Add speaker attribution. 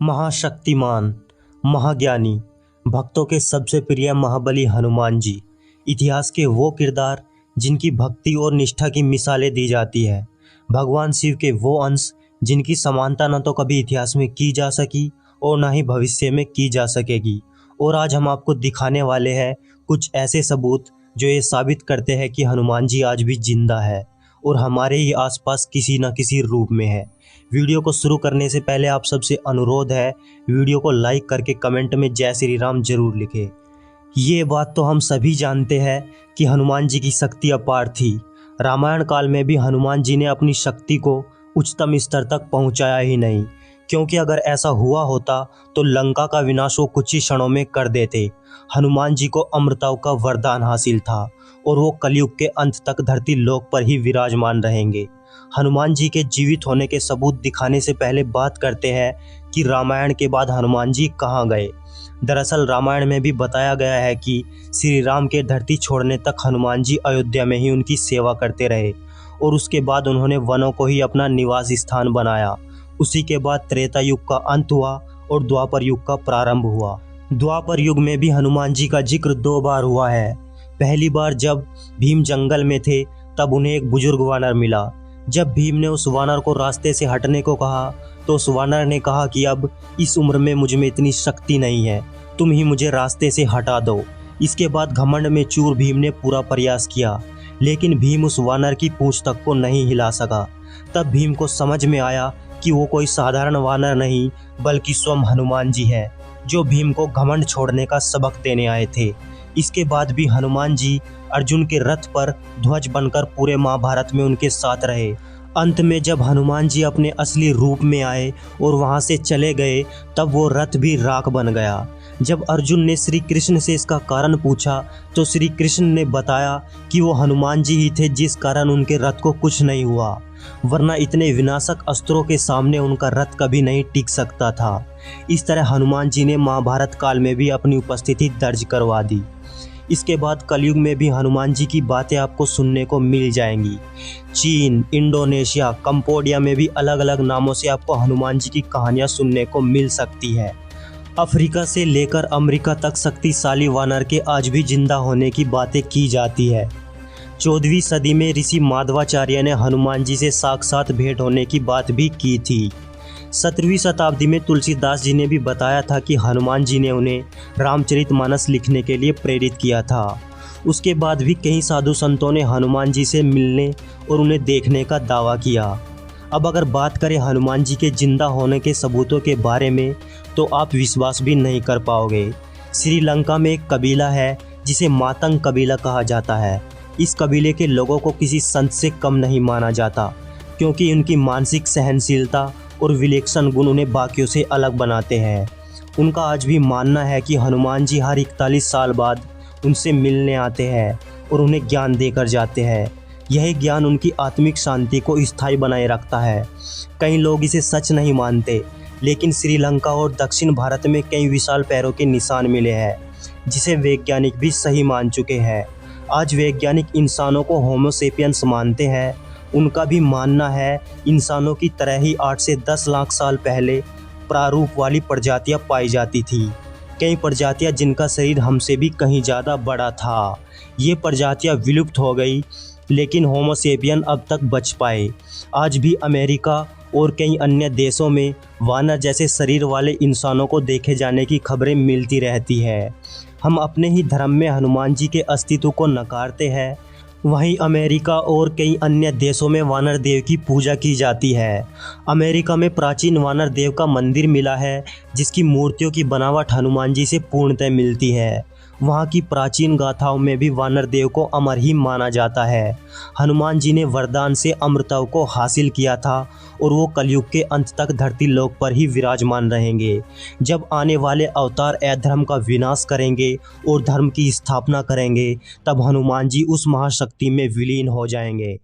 Speaker 1: महाशक्तिमान, महाज्ञानी, भक्तों के सबसे प्रिय महाबली हनुमान जी, इतिहास के वो किरदार जिनकी भक्ति और निष्ठा की मिसालें दी जाती है। भगवान शिव के वो अंश जिनकी समानता न तो कभी इतिहास में की जा सकी और न ही भविष्य में की जा सकेगी। और आज हम आपको दिखाने वाले हैं कुछ ऐसे सबूत जो ये साबित करते हैं कि हनुमान जी आज भी जिंदा है और हमारे ही आसपास किसी न किसी रूप में है। वीडियो को शुरू करने से पहले आप सबसे अनुरोध है, वीडियो को लाइक करके कमेंट में जय श्री राम जरूर लिखें। ये बात तो हम सभी जानते हैं कि हनुमान जी की शक्ति अपार थी। रामायण काल में भी हनुमान जी ने अपनी शक्ति को उच्चतम स्तर तक पहुंचाया ही नहीं, क्योंकि अगर ऐसा हुआ होता तो लंका का विनाश वो कुछ ही क्षणों में कर देते। हनुमान जी को अमृतत्व का वरदान हासिल था और वो कलयुग के अंत तक धरती लोक पर ही विराजमान रहेंगे। हनुमान जी के जीवित होने के सबूत दिखाने से पहले बात करते हैं कि रामायण के बाद हनुमान जी कहाँ गए। दरअसल रामायण में भी बताया गया है कि श्री राम के धरती छोड़ने तक हनुमान जी अयोध्या में ही उनकी सेवा करते रहे और उसके बाद उन्होंने वनों को ही अपना निवास स्थान बनाया। उसी के बाद त्रेता युग का अंत हुआ और द्वापर युग का प्रारंभ हुआ। द्वापर युग में भी हनुमान जी का जिक्र 2 बार हुआ है। पहली बार जब भीम जंगल में थे तब उन्हें एक बुजुर्ग वानर मिला। जब भीम ने उस वानर को रास्ते से हटने को कहा तो उस वानर ने कहा कि अब इस उम्र में मुझ में इतनी शक्ति नहीं है, तुम ही मुझे रास्ते से हटा दो। इसके बाद घमंड में चूर भीम ने पूरा प्रयास किया, लेकिन भीम उस वानर की पूंछ तक को नहीं हिला सका। तब भीम को समझ में आया कि वो कोई साधारण वानर नहीं बल्कि स्वयं हनुमान जी है, जो भीम को घमंड छोड़ने का सबक देने आए थे। इसके बाद भी हनुमान जी अर्जुन के रथ पर ध्वज बनकर पूरे महाभारत में उनके साथ रहे। अंत में जब हनुमान जी अपने असली रूप में आए और वहां से चले गए तब वो रथ भी राख बन गया। जब अर्जुन ने श्री कृष्ण से इसका कारण पूछा तो श्री कृष्ण ने बताया कि वो हनुमान जी ही थे जिस कारण उनके रथ को कुछ नहीं हुआ, वरना इतने विनाशक अस्त्रों के सामने उनका रथ कभी नहीं टिक सकता था। इस तरह हनुमान जी ने महाभारत काल में भी अपनी उपस्थिति दर्ज करवा दी। इसके बाद कलयुग में भी हनुमान जी की बातें आपको सुनने को मिल जाएंगी। चीन, इंडोनेशिया, कंबोडिया में भी अलग अलग नामों से आपको हनुमान जी की कहानियां सुनने को मिल सकती है। अफ्रीका से लेकर अमेरिका तक शक्तिशाली वानर के आज भी जिंदा होने की बातें की जाती है। 14वीं सदी में ऋषि माधवाचार्य ने हनुमान जी से साक्षात भेंट होने की बात भी की थी। 17वीं शताब्दी में तुलसीदास जी ने भी बताया था कि हनुमान जी ने उन्हें रामचरितमानस लिखने के लिए प्रेरित किया था। उसके बाद भी कई साधु संतों ने हनुमान जी से मिलने और उन्हें देखने का दावा किया। अब अगर बात करें हनुमान जी के जिंदा होने के सबूतों के बारे में तो आप विश्वास भी नहीं कर पाओगे। श्रीलंका में एक कबीला है जिसे मातंग कबीला कहा जाता है। इस कबीले के लोगों को किसी संत से कम नहीं माना जाता, क्योंकि उनकी मानसिक सहनशीलता और विलक्षण गुण उन्हें बाकियों से अलग बनाते हैं। उनका आज भी मानना है कि हनुमान जी हर 41 साल बाद उनसे मिलने आते हैं और उन्हें ज्ञान देकर जाते हैं। यही ज्ञान उनकी आत्मिक शांति को स्थायी बनाए रखता है। कई लोग इसे सच नहीं मानते, लेकिन श्रीलंका और दक्षिण भारत में कई विशाल पैरों के निशान मिले हैं, जिसे वैज्ञानिक भी सही मान चुके हैं। आज वैज्ञानिक इंसानों को होमो सेपियंस मानते हैं। उनका भी मानना है इंसानों की तरह ही 8 से 10 लाख साल पहले प्रारूप वाली प्रजातियां पाई जाती थी। कई प्रजातियां जिनका शरीर हमसे भी कहीं ज़्यादा बड़ा था। ये प्रजातियां विलुप्त हो गई, लेकिन होमो सेपियन अब तक बच पाए। आज भी अमेरिका और कई अन्य देशों में वानर जैसे शरीर वाले इंसानों को देखे जाने की खबरें मिलती रहती है। हम अपने ही धर्म में हनुमान जी के अस्तित्व को नकारते हैं, वहीं अमेरिका और कई अन्य देशों में वानर देव की पूजा की जाती है। अमेरिका में प्राचीन वानर देव का मंदिर मिला है, जिसकी मूर्तियों की बनावट हनुमान जी से पूर्णतः मिलती है। वहाँ की प्राचीन गाथाओं में भी वानर देव को अमर ही माना जाता है। हनुमान जी ने वरदान से अमृतत्व को हासिल किया था और वो कलयुग के अंत तक धरती लोक पर ही विराजमान रहेंगे। जब आने वाले अवतार अधर्म का विनाश करेंगे और धर्म की स्थापना करेंगे, तब हनुमान जी उस महाशक्ति में विलीन हो जाएंगे।